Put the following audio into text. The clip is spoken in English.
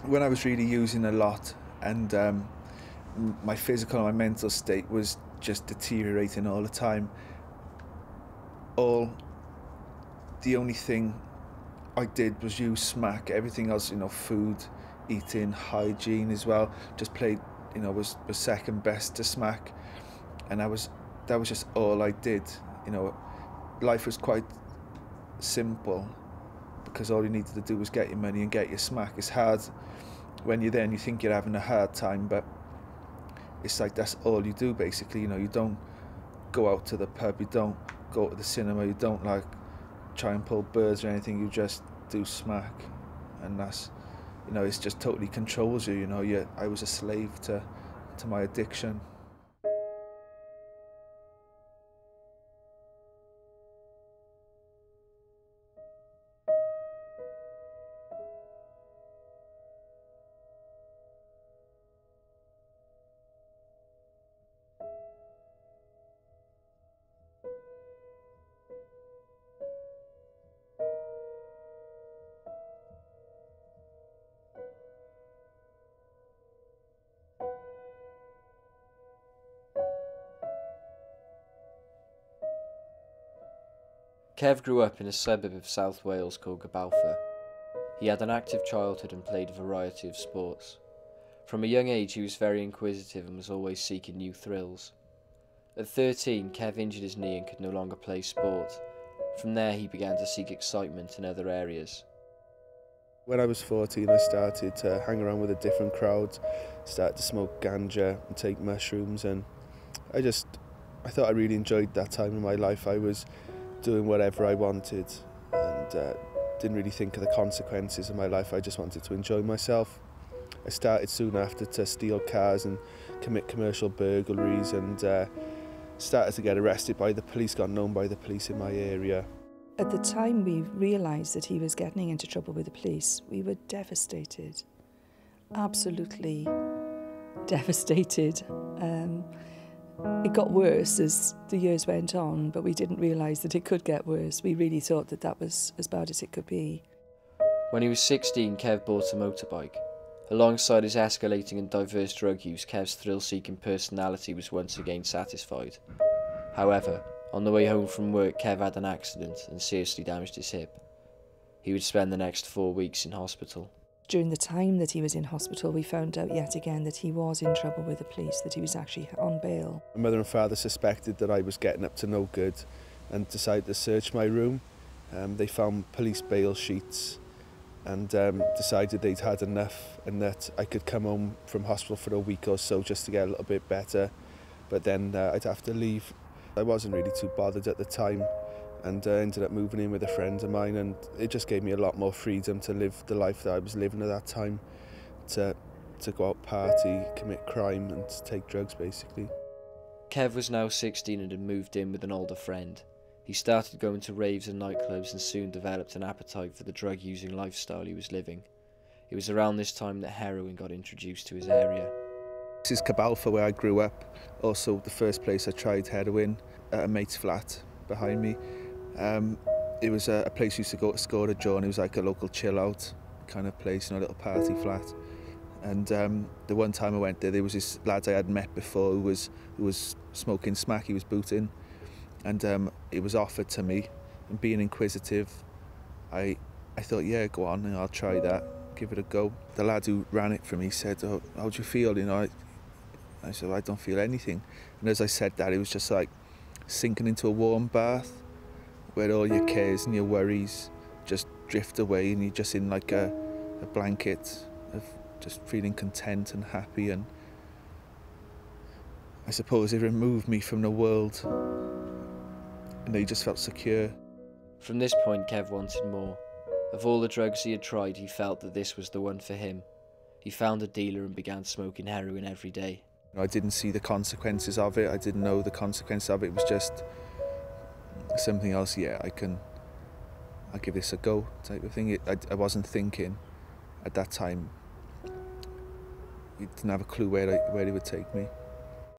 when I was really using a lot, and my physical and my mental state was just deteriorating all the time. All the only thing I did was use smack. Everything else, food, eating, hygiene as well, just played, was second best to smack, and that was just all I did. Life was quite simple because all you needed to do was get your money and get your smack. It's hard when you're there and you think you're having a hard time, but it's like that's all you do basically. You don't go out to the pub, you don't go to the cinema, you don't like try and pull birds or anything, you just do smack, and that's, it's just totally controls you. I was a slave to my addiction. Kev grew up in a suburb of South Wales called Gabalfa. He had an active childhood and played a variety of sports. From a young age he was very inquisitive and was always seeking new thrills. At 13, Kev injured his knee and could no longer play sport. From there he began to seek excitement in other areas. When I was 14, I started to hang around with a different crowd, started to smoke ganja and take mushrooms, and I thought I really enjoyed that time in my life. I was doing whatever I wanted and didn't really think of the consequences of my life. I just wanted to enjoy myself. I started soon after to steal cars and commit commercial burglaries, and started to get arrested by the police, got known by the police in my area. At the time we realised that he was getting into trouble with the police, we were devastated, absolutely devastated. It got worse as the years went on, but we didn't realise that it could get worse. We really thought that that was as bad as it could be. When he was 16, Kev bought a motorbike. Alongside his escalating and diverse drug use, Kev's thrill-seeking personality was once again satisfied. However, on the way home from work, Kev had an accident and seriously damaged his hip. He would spend the next 4 weeks in hospital. During the time that he was in hospital, we found out yet again that he was in trouble with the police, that he was actually on bail. My mother and father suspected that I was getting up to no good and decided to search my room. They found police bail sheets and decided they'd had enough and that I could come home from hospital for a week or so just to get a little bit better, but then I'd have to leave. I wasn't really too bothered at the time, and ended up moving in with a friend of mine, and it just gave me a lot more freedom to live the life that I was living at that time, to go out party, commit crime and take drugs basically. Kev was now 16 and had moved in with an older friend. He started going to raves and nightclubs and soon developed an appetite for the drug-using lifestyle he was living. It was around this time that heroin got introduced to his area. This is Cabalfa, where I grew up. Also the first place I tried heroin, at a mate's flat behind me. It was a place we used to go to score a joint. It was like a local chill out kind of place, a little party flat. And the one time I went there was this lad I had met before who was smoking smack. He was booting, and it was offered to me. And being inquisitive, I thought, yeah, go on, and I'll try that, give it a go. The lad who ran it for me said, "Oh, how do you feel?" I said, "I don't feel anything." And as I said that, it was just like sinking into a warm bath, where all your cares and your worries just drift away, and you're just in like a blanket of just feeling content and happy. And I suppose it removed me from the world, and I just felt secure. From this point, Kev wanted more. Of all the drugs he had tried, he felt that this was the one for him. He found a dealer and began smoking heroin every day. I didn't see the consequences of it. I didn't know the consequences of it. It was just something else. Yeah, I'll give this a go type of thing. I wasn't thinking at that time. I didn't have a clue where it would take me.